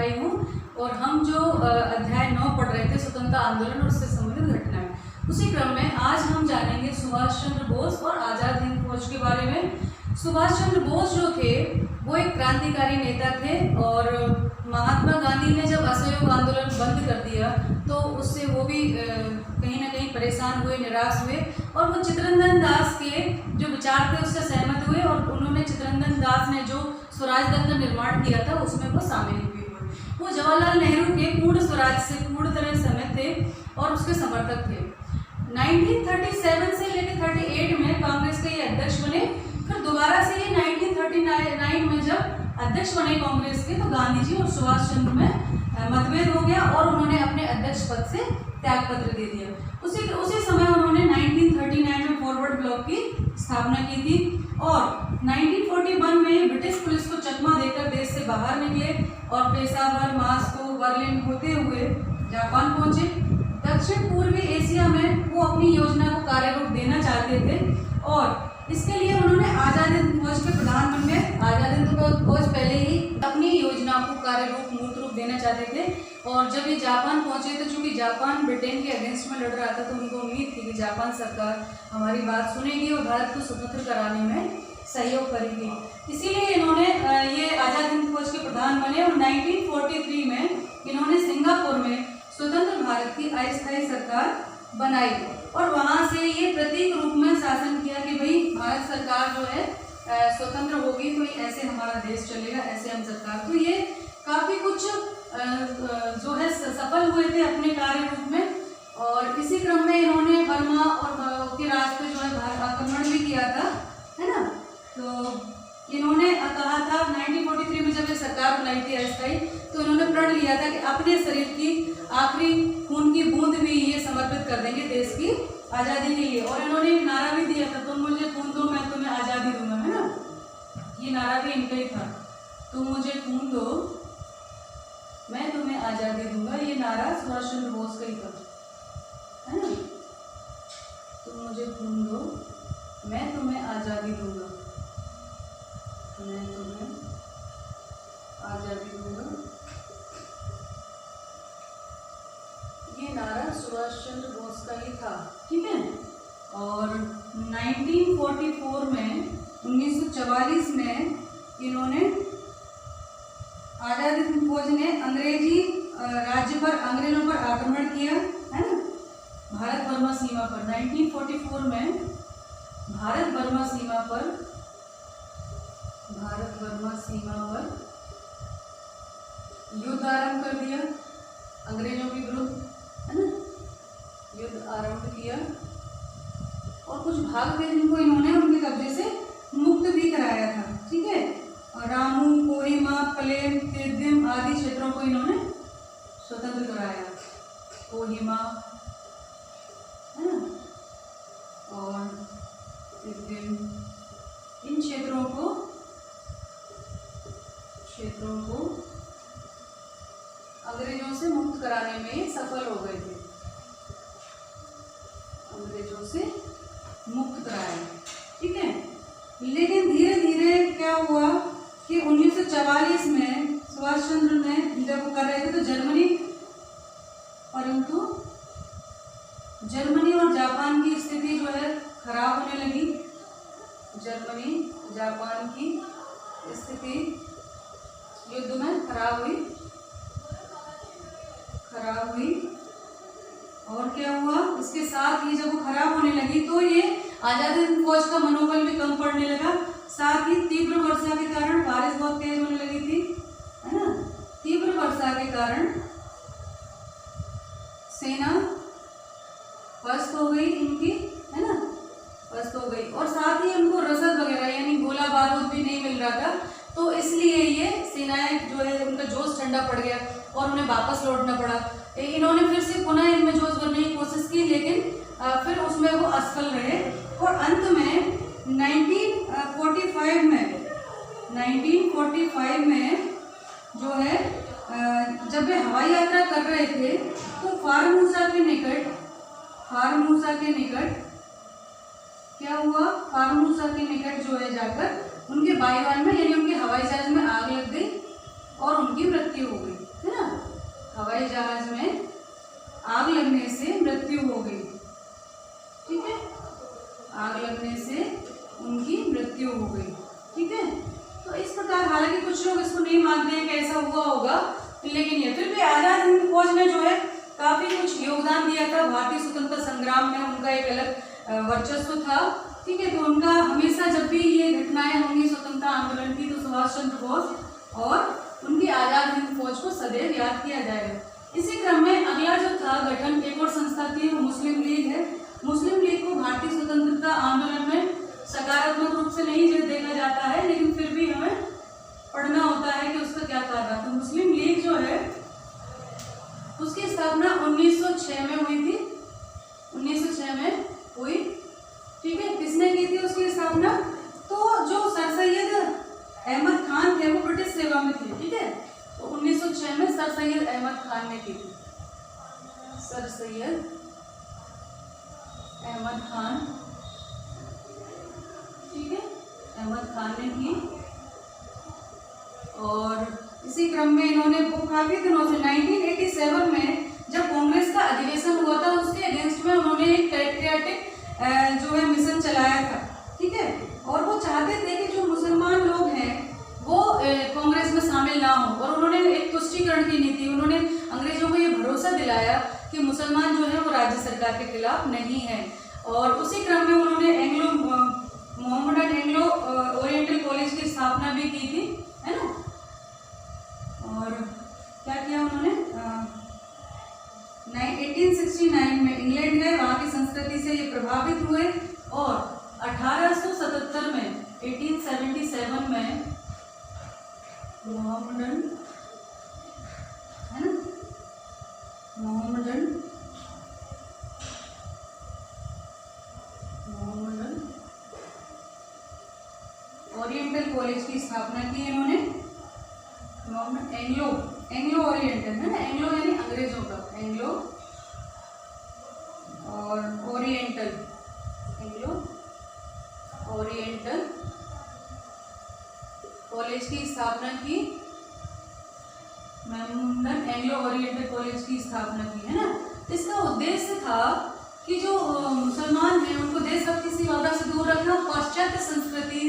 आई हूँ और हम जो अध्याय 9 पढ़ रहे थे स्वतंत्रता आंदोलन और उससे संबंधित घटनाएं, उसी क्रम में आज हम जानेंगे सुभाष चंद्र बोस और आज़ाद हिंद फौज के बारे में। सुभाष चंद्र बोस जो थे वो एक क्रांतिकारी नेता थे और महात्मा गांधी ने जब असहयोग आंदोलन बंद कर दिया तो उससे वो भी कहीं ना कहीं परेशान हुए, निराश हुए और वो चित्तरंजन दास के जो विचार थे उससे सहमत हुए और उन्होंने चित्तरंजन दास ने जो स्वराज दल का निर्माण किया था उसमें वो शामिल हुए। वो जवाहरलाल नेहरू के पूर्ण स्वराज से पूर्ण तरह सहमत थे और उसके समर्थक थे। 1937 से लेकर 38 में कांग्रेस के ये अध्यक्ष बने। फिर दोबारा से ये 1939 में जब अध्यक्ष बने कांग्रेस के तो गांधी जी और सुभाष चंद्र में मतभेद हो गया और उन्होंने अपने अध्यक्ष पद से त्याग पत्र दे दिया। उसी समय उन्होंने 1939 में फॉरवर्ड ब्लॉक की स्थापना की थी और 1941 में ब्रिटिश पुलिस को चकमा देकर देश से बाहर निकले और पेशावर, मास्को, बर्लिन होते हुए जापान पहुंचे। दक्षिण पूर्वी एशिया में वो अपनी योजना को कार्यरूप देना चाहते थे और इसके लिए उन्होंने आज़ाद हिंद फौज के प्रधान बन गए। आज़ाद हिंद फौज पहले ही अपनी योजना को कार्यरूप मूर्त रूप देना चाहते थे और जब ये जापान पहुंचे तो चूंकि जापान ब्रिटेन के अगेंस्ट में लड़ रहा था तो उनको उम्मीद थी कि जापान सरकार हमारी बात सुनेगी और भारत को स्वतंत्र कराने में सहयोग करेगी। इसीलिए इन्होंने ये आज़ाद हिंद फौज के प्रधान बने और 1943 में इन्होंने सिंगापुर में स्वतंत्र भारत की अस्थायी सरकार बनाई और वहाँ से ये प्रतीक रूप में शासन किया कि भाई भारत सरकार जो है स्वतंत्र होगी तो ऐसे हमारा देश चलेगा, ऐसे हम सरकार। तो ये काफ़ी कुछ जो है सफल हुए थे अपने कार्य रूप में और इसी क्रम में इन्होंने बर्मा और के रास्ते जो है आक्रमण भी किया था, है ना। तो इन्होंने कहा था 1943 में जब ये सरकार बनाई थी अस्थायी तो इन्होंने प्रण लिया था कि अपने शरीर की आखिरी खून की बूंद भी ये समर्पित कर देंगे देश की आज़ादी के लिए। और इन्होंने एक नारा भी दिया था, तुम मुझे खून दो मैं तुम्हें आज़ादी दूंगा, है ना। ये नारा भी इनका ही था, तुम मुझे खून दो मैं तुम्हें आज़ादी दूंगा। ये नारा सुभाष चंद्र बोस का ही था, है ना। तुम मुझे खून दो मैं तुम्हें आज़ादी दूंगा, मैं तुम्हें आज़ादी दूंगा। ये नारा सुभाष चंद्र बोस का ही था, ठीक है। और 1944 में 1944 में इन्होंने आज़ाद हिंद फौज ने अंग्रेजी राज्य पर अंग्रेजों पर आक्रमण किया, है ना, भारत बर्मा सीमा पर। 1944 में भारत बर्मा सीमा पर युद्ध आरंभ कर दिया अंग्रेजों के विरुद्ध, है ना, युद्ध आरंभ किया और कुछ भाग थे जिनको इन्होंने उनके कब्जे से मुक्त भी कराया था, ठीक है। और रामू, कोहिमा, पलेम, तिरदिम आदि क्षेत्रों को इन्होंने स्वतंत्र कराया, कोहिमा, है ना, और तिरदिम, इन क्षेत्रों को अंग्रेजों से मुक्त कराने में सफल हो गए थे, अंग्रेजों से मुक्त कराया, ठीक है। लेकिन धीरे धीरे क्या हुआ कि 1944 में सुभाष चंद्र ने जब वो कर रहे थे तो जर्मनी और जापान की स्थिति जो है खराब होने लगी। जर्मनी जापान की स्थिति युद्ध में खराब हुई और क्या हुआ, इसके साथ ही जब वो खराब होने लगी तो ये आज़ाद हिंद फौज का मनोबल भी कम पड़ने लगा। साथ ही तीव्र वर्षा के कारण बारिश बहुत तेज होने लगी थी, है ना। तीव्र वर्षा के कारण सेना पस्त हो गई इनकी, है ना, पस्त हो गई और साथ ही उनको रसद वगैरह यानी गोला बारूद भी नहीं मिल रहा था। तो इसलिए ये सेनाएं जो है उनका जोश ठंडा पड़ गया और उन्हें वापस लौटना पड़ा। इन्होंने फिर से पुनः इनमें जोश भरने की कोशिश की लेकिन फिर उसमें वो असफल रहे और अंत में 1945 में जो है जब वे हवाई यात्रा कर रहे थे तो फार्मूसा के निकट क्या हुआ, फार्मूसा के निकट जो है जाकर उनके वायुयान में यानी उनके हवाई जहाज में आग लग गई और उनकी मृत्यु हो गई। होगा, लेकिन ये फिर भी आजाद हिंद फौज ने जो है काफी कुछ योगदान दिया था भारतीय स्वतंत्रता संग्राम में, उनका एक अलग वर्चस्व था। ठीक है, तो उनका हमेशा जब भी ये घटनाएं होंगी स्वतंत्रता आंदोलन की, तो सुभाष चंद्र बोस और उनकी आजाद हिंद फौज को सदैव याद किया जाएगा। इसी क्रम में अगला जो था गठन, एक और संस्था थी, वो मुस्लिम लीग है। मुस्लिम लीग को भारतीय स्वतंत्रता आंदोलन में सकारात्मक रूप से नहीं देखा जाता है, लेकिन फिर भी हमें पढ़ना होता है कि उसका क्या कारण था। तो मुस्लिम लीग जो है उसकी स्थापना 1906 में हुई थी, 1906 में हुई। ठीक है, किसने की थी उसकी स्थापना? तो जो सर सैयद अहमद खान थे वो ब्रिटिश सेवा में थे। ठीक है, तो 1906 में सर सैयद अहमद खान ने की थी, सर सैयद अहमद खान। ठीक है, अहमद खान ने की। और इसी क्रम में इन्होंने काफी दिनों से 1987 में जब कांग्रेस का अधिवेशन हुआ था, उसके अगेंस्ट में उन्होंने एक पैट्रियाटिक जो है मिशन चलाया था। ठीक है, और वो चाहते थे कि जो मुसलमान लोग हैं वो कांग्रेस में शामिल ना हो, और उन्होंने एक तुष्टीकरण की नीति, उन्होंने अंग्रेजों को ये भरोसा दिलाया कि मुसलमान जो है वो राज्य सरकार के खिलाफ नहीं है। और उसी क्रम में उन्होंने मोहम्मडन एंग्लो ओरिएंटल कॉलेज की स्थापना भी की थी, है ना। और क्या किया उन्होंने? 1869 में इंग्लैंड गए, वहाँ की संस्कृति से ये प्रभावित हुए, और 1877 में 1877 में मोहम्मडन, है ना, मोहम्मडन ओरिएंटल कॉलेज की स्थापना की इन्होंने। एंग्लो ओरिएंटल, है ना, एंग्लो यानी अंग्रेजों का, एंग्लो और ओरिएंटल, एंग्लो ओरिएंटल कॉलेज की स्थापना की। मोहम्मडन एंग्लो ओरिएंटल कॉलेज की स्थापना की, है ना। इसका उद्देश्य था कि जो मुसलमान हैं उनको देशभक्ति की भावना से दूर रखना, पाश्चात्य संस्कृति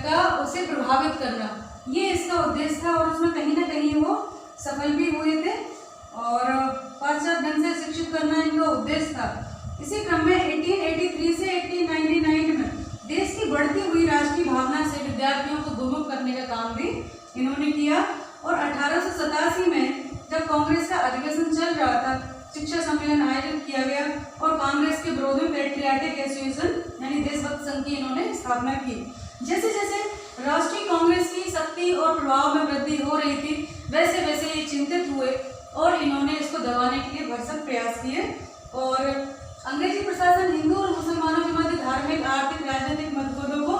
का उसे प्रभावित करना, ये इसका उद्देश्य था। और उसमें कहीं ना कहीं वो सफल भी हुए थे, और पाश्चात्य ढंग से शिक्षित करना इनका उद्देश्य था। इसी क्रम में 1883 से 1899 में देश की बढ़ती हुई राष्ट्रीय भावना से विद्यार्थियों को गुमराह करने का काम भी इन्होंने किया। और 1887 में जब कांग्रेस का अधिवेशन चल रहा था, शिक्षा सम्मेलन आयोजित किया गया, और कांग्रेस के विरोध में पैट्रियाटिक एसोसिएशन यानी देशभक्त संघ की इन्होंने स्थापना की। जैसे जैसे राष्ट्रीय कांग्रेस की शक्ति और प्रभाव में वृद्धि हो रही थी, वैसे वैसे ये चिंतित हुए, और इन्होंने इसको दबाने के लिए भरसक प्रयास किए। और अंग्रेजी प्रशासन हिंदू और मुसलमानों के मध्य धार्मिक, आर्थिक, राजनीतिक मतभेदों को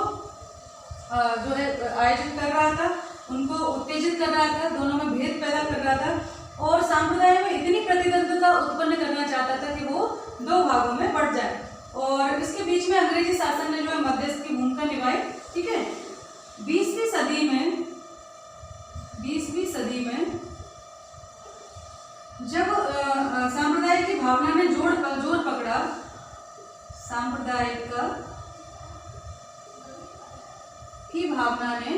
जो है आयोजित कर रहा था, उनको उत्तेजित कर रहा था, दोनों में भेद पैदा कर रहा था, और सांप्रदाय में इतनी प्रतिद्वंद्विता उत्पन्न करना चाहता था कि वो दो भागों में बढ़ जाए। और इसके बीच में अंग्रेजी शासन ने जो है मध्यस्थ की भूमिका निभाई। ठीक है, 20वीं सदी में जब सांप्रदायिक की भावना ने जोर पकड़ा, सांप्रदायिक की भावना ने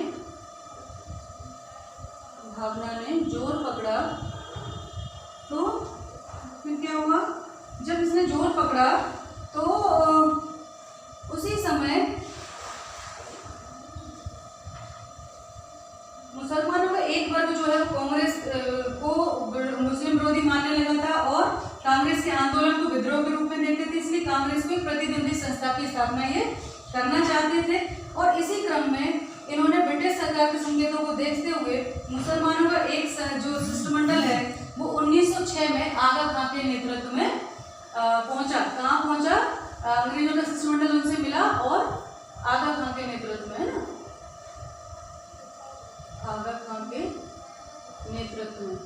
जोर पकड़ा, तो फिर क्या हुआ? जब इसने जोर पकड़ा तो उसी समय मुसलमानों का एक वर्ग जो है कांग्रेस को मुस्लिम विरोधी मानने लगा था, और कांग्रेस के आंदोलन को विद्रोह के रूप में देखते थे, इसलिए कांग्रेस को एक प्रतिद्वंदी संस्था की स्थापना ये करना चाहते थे। और इसी क्रम में इन्होंने ब्रिटिश सरकार के संकेतों को देखते हुए मुसलमानों का एक जो शिष्टमंडल है वो 1906 में आगा खां के नेतृत्व में पहुंचा। कहाँ पहुंचा? अंग्रेजों का शिष्टमंडल उनसे मिला, और आगा खां के नेतृत्व में, है ना, आगा खां के नेतृत्व में।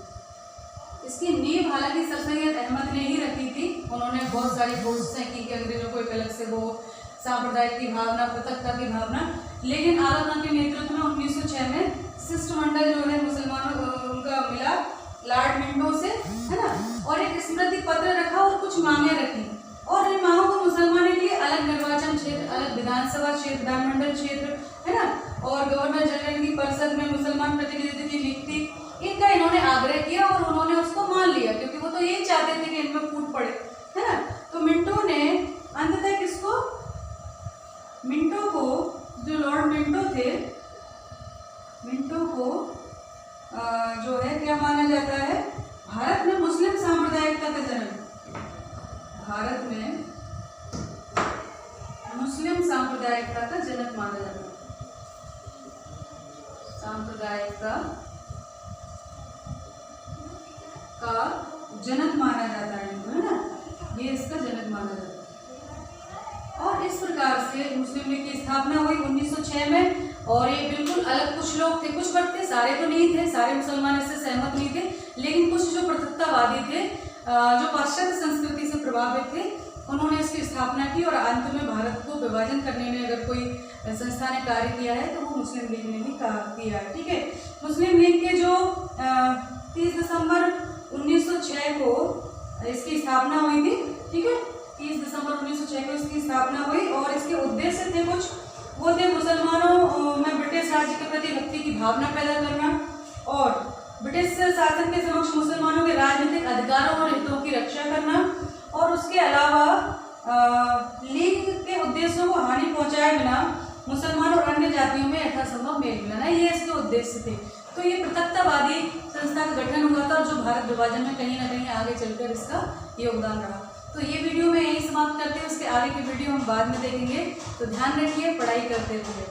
इसकी नींव हालांकि सर सैयद अहमद ने ही रखी थी। उन्होंने बहुत सारी कोशिशें की कि अंग्रेजों को एक अलग से वो सांप्रदायिक की भावना, पृथकता की भावना, लेकिन आगा खां के नेतृत्व में 1906 में शिष्टमंडल जो है मुसलमानों उनका मिला लॉर्ड मिंटो से, है ना, और एक स्मृति पत्र रखा और कुछ मांगे रखी। और इन मांगों को मुसलमानों के लिए अलग निर्वाचन क्षेत्र, अलग विधानसभा क्षेत्र, विधानमंडल क्षेत्र, है ना, और गवर्नर जनरल की परिषद में मुसलमान प्रतिनिधित्व की नियुक्ति, इनका इन्होंने लिया, क्योंकि वो तो यही चाहते थे कि इनमें फूट पड़े, है ना। तो मिंटो ने अंततः किसको, मिंटो को, जो लॉर्ड मिंटो थे, मिंटो को जो है क्या माना जाता है, भारत में मुस्लिम सांप्रदायिकता का जन्म, भारत में मुस्लिम सांप्रदायिकता का जनक माना जाता है, सांप्रदायिकता का जनक माना जाता है इनको, है ना, ये इसका जनक माना जाता है। और इस प्रकार से मुस्लिम लीग की स्थापना हुई 1906 में। और ये बिल्कुल अलग कुछ लोग थे, कुछ वर्ग थे, सारे तो नहीं थे, सारे मुसलमान इससे सहमत नहीं थे, लेकिन कुछ जो प्रथक्तावादी थे, जो पाश्चात्य संस्कृति से प्रभावित थे, उन्होंने इसकी स्थापना की। और अंत में भारत को विभाजन करने में अगर कोई संस्था ने कार्य किया है तो वो मुस्लिम लीग ने भी किया है, ठीक है। मुस्लिम लीग के जो 30 दिसंबर 1906 को इसकी स्थापना हुई थी, ठीक है, 30 दिसंबर 1906 को इसकी स्थापना हुई। और इसके उद्देश्य थे कुछ, वो थे मुसलमानों में ब्रिटिश राज्य के प्रति भक्ति की भावना पैदा करना और ब्रिटिश शासन के समक्ष मुसलमानों के राजनीतिक अधिकारों और हितों की रक्षा करना। और उसके अलावा लीग के उद्देश्यों को हानि पहुंचाए बिना मुसलमान और अन्य जातियों में यथासंभव मेल मिलाना, ये इसके उद्देश्य थे। तो ये पृथकतावादी संस्था का गठन हुआ था, जो भारत विभाजन में कहीं ना कहीं आगे चलकर इसका योगदान रहा। तो ये वीडियो में यही समाप्त करते हैं, उसके आगे की वीडियो हम बाद में देखेंगे। तो ध्यान रखिए, पढ़ाई करते रहिए।